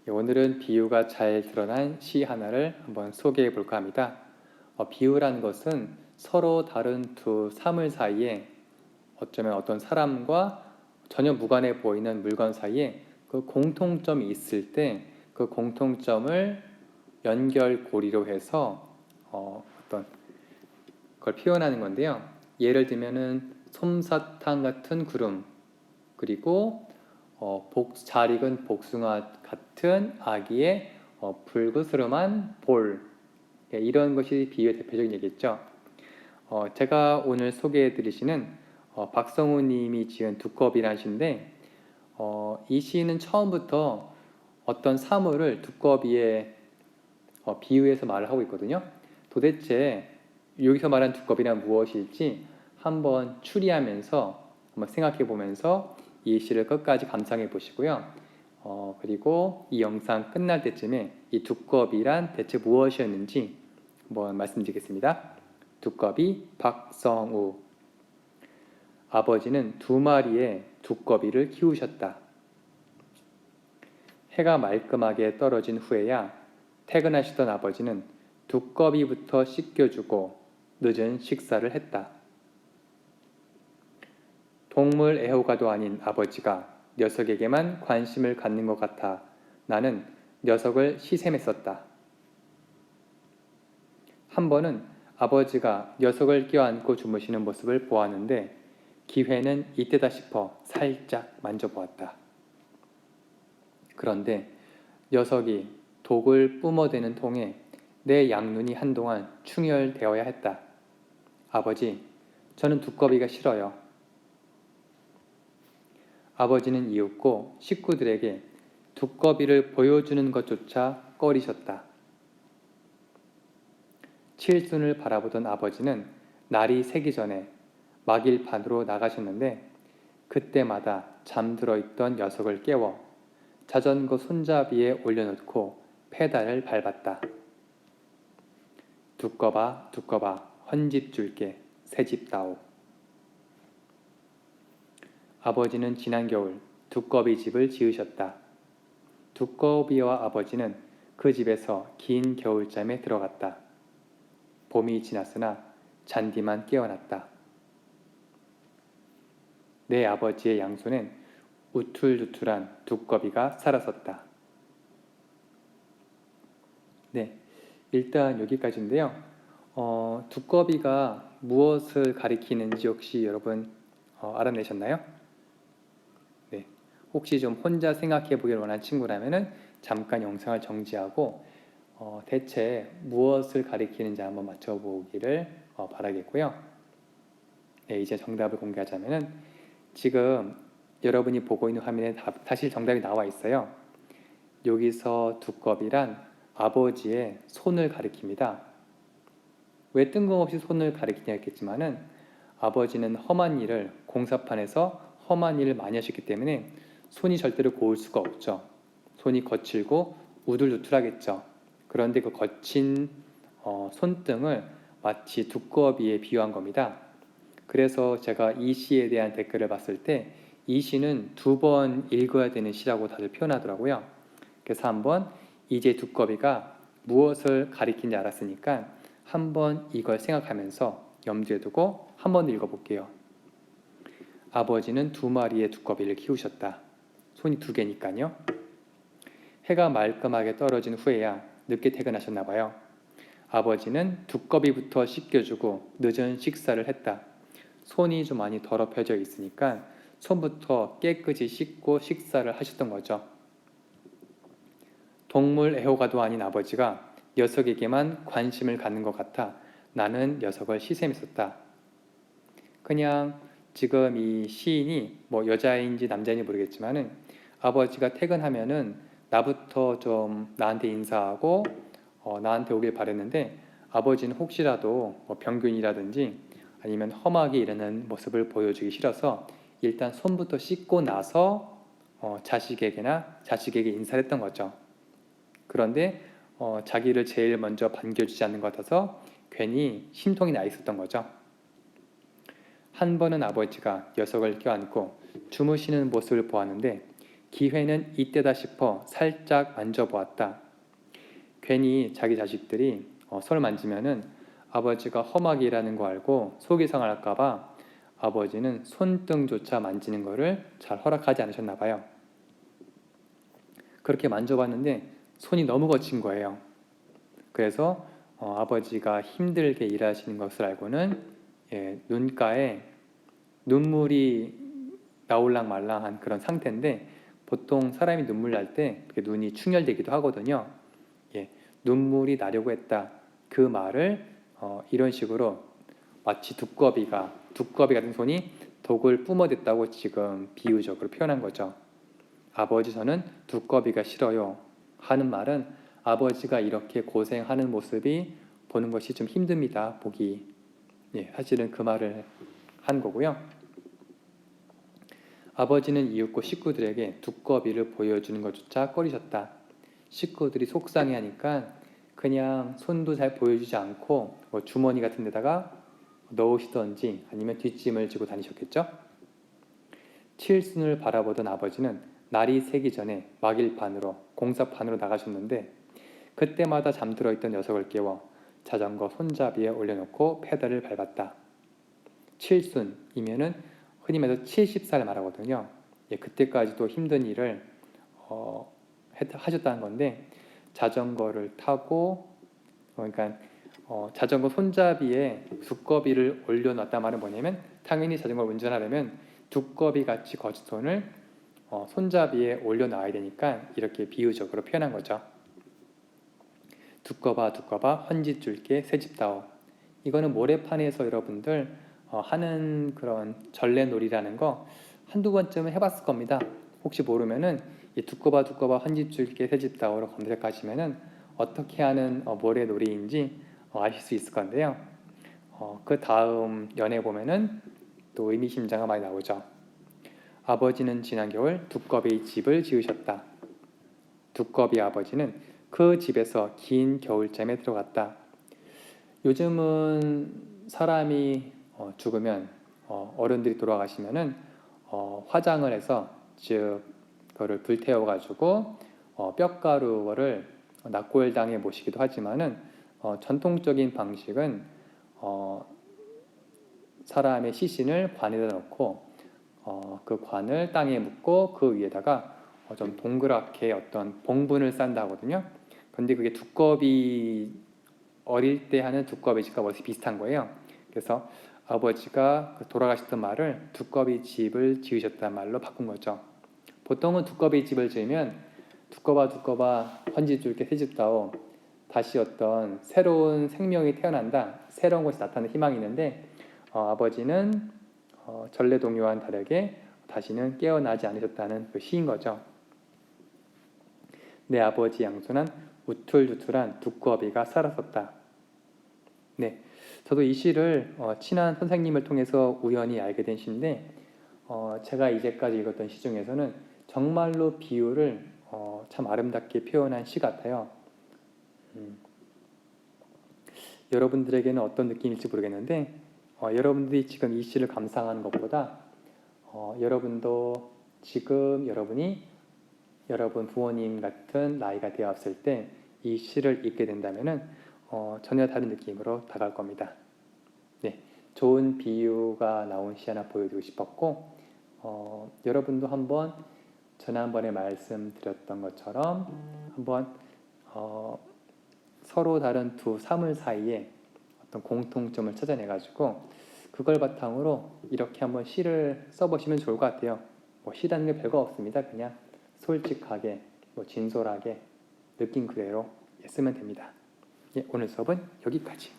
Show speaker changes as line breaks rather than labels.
오늘은 비유가 잘 드러난 시 하나를 한번 소개해 볼까 합니다. 비유라는 것은 서로 다른 두 사물 사이에 어쩌면 어떤 사람과 전혀 무관해 보이는 물건 사이에 그 공통점이 있을 때 그 공통점을 연결고리로 해서 어떤 걸 표현하는 건데요. 예를 들면은 솜사탕 같은 구름, 그리고 잘 익은 복숭아 같은 아기의 불그스름한 볼, 이런 것이 비유의 대표적인 얘기겠죠. 제가 오늘 소개해 드리시는 박성우 님이 지은 두꺼비라는 시인데, 이 시는 처음부터 어떤 사물을 두꺼비에 비유해서 말을 하고 있거든요. 도대체 여기서 말한 두꺼비란 무엇일지 한번 추리하면서 한번 생각해 보면서 이 시를 끝까지 감상해 보시고요. 그리고 이 영상 끝날 때쯤에 이 두꺼비란 대체 무엇이었는지 한번 말씀드리겠습니다. 두꺼비 박성우. 아버지는 2마리의 두꺼비를 키우셨다. 해가 말끔하게 떨어진 후에야 퇴근하시던 아버지는 두꺼비부터 씻겨주고 늦은 식사를 했다. 동물 애호가도 아닌 아버지가 녀석에게만 관심을 갖는 것 같아 나는 녀석을 시샘했었다. 한 번은 아버지가 녀석을 껴안고 주무시는 모습을 보았는데 기회는 이때다 싶어 살짝 만져보았다. 그런데 녀석이 독을 뿜어대는 통에 내 양눈이 한동안 충혈되어야 했다. 아버지, 저는 두꺼비가 싫어요. 아버지는 이윽고 식구들에게 두꺼비를 보여주는 것조차 꺼리셨다. 칠순을 바라보던 아버지는 날이 새기 전에 막일반으로 나가셨는데 그때마다 잠들어 있던 녀석을 깨워 자전거 손잡이에 올려놓고 페달을 밟았다. 두꺼봐 두꺼봐 헌집 줄게 새집 다오. 아버지는 지난 겨울 두꺼비 집을 지으셨다. 두꺼비와 아버지는 그 집에서 긴 겨울잠에 들어갔다. 봄이 지났으나 잔디만 깨어났다. 내 아버지의 양손엔 우툴두툴한 두꺼비가 살았었다. 네, 일단 여기까지인데요. 두꺼비가 무엇을 가리키는지 혹시 여러분 알아내셨나요? 네, 혹시 좀 혼자 생각해 보길 원하는 친구라면 잠깐 영상을 정지하고 대체 무엇을 가리키는지 한번 맞춰보기를 바라겠고요. 네, 이제 정답을 공개하자면 지금 여러분이 보고 있는 화면에 사실 정답이 나와 있어요. 여기서 두꺼비란 아버지의 손을 가리킵니다. 왜 뜬금없이 손을 가리키냐 했겠지만은 아버지는 험한 일을 공사판에서 험한 일을 많이 하셨기 때문에 손이 절대로 고울 수가 없죠. 손이 거칠고 우둘두툴하겠죠. 그런데 그 거친 손등을 마치 두꺼비에 비유한 겁니다. 그래서 제가 이 시에 대한 댓글을 봤을 때 이 시는 2번 읽어야 되는 시라고 다들 표현하더라고요. 그래서 한번 이제 두꺼비가 무엇을 가리키는지 알았으니까 한번 이걸 생각하면서 염두에 두고 한번 읽어볼게요. 아버지는 2마리의 두꺼비를 키우셨다. 손이 2개니까요. 해가 말끔하게 떨어진 후에야 늦게 퇴근하셨나봐요. 아버지는 두꺼비부터 씻겨주고 늦은 식사를 했다. 손이 좀 많이 더럽혀져 있으니까 손부터 깨끗이 씻고 식사를 하셨던 거죠. 동물 애호가도 아닌 아버지가 녀석에게만 관심을 갖는 것 같아 나는 녀석을 시샘했었다. 그냥 지금 이 시인이 뭐 여자인지 남자인지 모르겠지만은 아버지가 퇴근하면은 나부터 좀 나한테 인사하고 나한테 오길 바랬는데 아버지는 혹시라도 뭐 병균이라든지 아니면 험하게 일하는 모습을 보여주기 싫어서 일단 손부터 씻고 나서 자식에게 인사를 했던 거죠. 그런데 자기를 제일 먼저 반겨주지 않는 것 같아서 괜히 심통이 나 있었던 거죠. 한 번은 아버지가 녀석을 껴안고 주무시는 모습을 보았는데 기회는 이때다 싶어 살짝 만져보았다. 괜히 자기 자식들이 손을 만지면은 아버지가 험하게 일하는 거 알고 속이 상할까 봐 아버지는 손등조차 만지는 거를 잘 허락하지 않으셨나 봐요. 그렇게 만져봤는데 손이 너무 거친 거예요. 그래서 아버지가 힘들게 일하시는 것을 알고는 눈가에 눈물이 나올랑 말랑한 그런 상태인데, 보통 사람이 눈물 날 때 눈이 충혈되기도 하거든요. 눈물이 나려고 했다. 그 말을 이런 식으로 마치 두꺼비 같은 손이 독을 뿜어댔다고 지금 비유적으로 표현한 거죠. 아버지 저는 두꺼비가 싫어요 하는 말은 아버지가 이렇게 고생하는 모습이 보는 것이 좀 힘듭니다. 보기. 사실은 그 말을 한 거고요. 아버지는 이윽고 식구들에게 두꺼비를 보여주는 것조차 꺼리셨다. 식구들이 속상해하니까 그냥 손도 잘 보여주지 않고 주머니 같은 데다가 넣으시던지 아니면 뒷짐을 지고 다니셨겠죠. 칠순을 바라보던 아버지는 날이 새기 전에 막일반으로 공사판으로 나가셨는데, 그때마다 잠들어 있던 녀석을 깨워 자전거 손잡이에 올려놓고 페달을 밟았다. 칠순이면은 흔히 말해서 70살 말하거든요. 그때까지도 힘든 일을 하셨다는 건데, 자전거를 타고 그러니까 자전거 손잡이에 두꺼비를 올려놨단 말은 뭐냐면, 당연히 자전거를 운전하려면 두꺼비 같이 거친 손을 손잡이에 올려놔야 되니까 이렇게 비유적으로 표현한 거죠. 두꺼봐 헌짓줄게 새집다오. 이거는 모래판에서 여러분들 하는 그런 전래놀이라는 거 한두 번쯤은 해봤을 겁니다. 혹시 모르면은 이 두꺼봐 헌짓줄게 새집다오로 검색하시면은 어떻게 하는 모래놀이인지 아실 수 있을 건데요. 그 다음 연에 보면은 또 의미심장한 말이 나오죠. 아버지는 지난 겨울 두꺼비 집을 지으셨다. 두꺼비 아버지는 그 집에서 긴 겨울잠에 들어갔다. 요즘은 사람이 죽으면 어른들이 돌아가시면은 화장을 해서, 즉 그거를 불태워 가지고 뼈가루를 낙골당에 모시기도 하지만은 전통적인 방식은 사람의 시신을 관에다 넣고 그 관을 땅에 묻고 그 위에다가 좀 동그랗게 어떤 봉분을 싼다 하거든요. 근데 그게 두꺼비 어릴 때 하는 두꺼비 집과 멋이 비슷한 거예요. 그래서 아버지가 돌아가셨던 말을 두꺼비 집을 지으셨다는 말로 바꾼 거죠. 보통은 두꺼비 집을 지으면 두꺼봐 헌짓줄게 새집다오, 다시 어떤 새로운 생명이 태어난다, 새로운 것이 나타나는 희망이 있는데, 아버지는 전래동요와는 다르게 다시는 깨어나지 않으셨다는 그 시인 거죠. 내 아버지 양손한 우툴두툴한 두꺼비가 살았었다. 네, 저도 이 시를 친한 선생님을 통해서 우연히 알게 된 시인데, 제가 이제까지 읽었던 시 중에서는 정말로 비유를 참 아름답게 표현한 시 같아요. 여러분들에게는 어떤 느낌일지 모르겠는데, 여러분들이 지금 이 시를 감상하는 것보다 여러분도 지금 여러분이 여러분 부모님 같은 나이가 되었을 때 이 시를 읽게 된다면은 전혀 다른 느낌으로 다가올 겁니다. 네, 좋은 비유가 나온 시 하나 보여드리고 싶었고, 여러분도 한번 지난번에 말씀드렸던 것처럼 한번 서로 다른 두 사물 사이에 어떤 공통점을 찾아내가지고 그걸 바탕으로 이렇게 한번 시를 써보시면 좋을 것 같아요. 시라는 게 별거 없습니다. 그냥 솔직하게 진솔하게 느낀 그대로 쓰면 됩니다. 오늘 수업은 여기까지.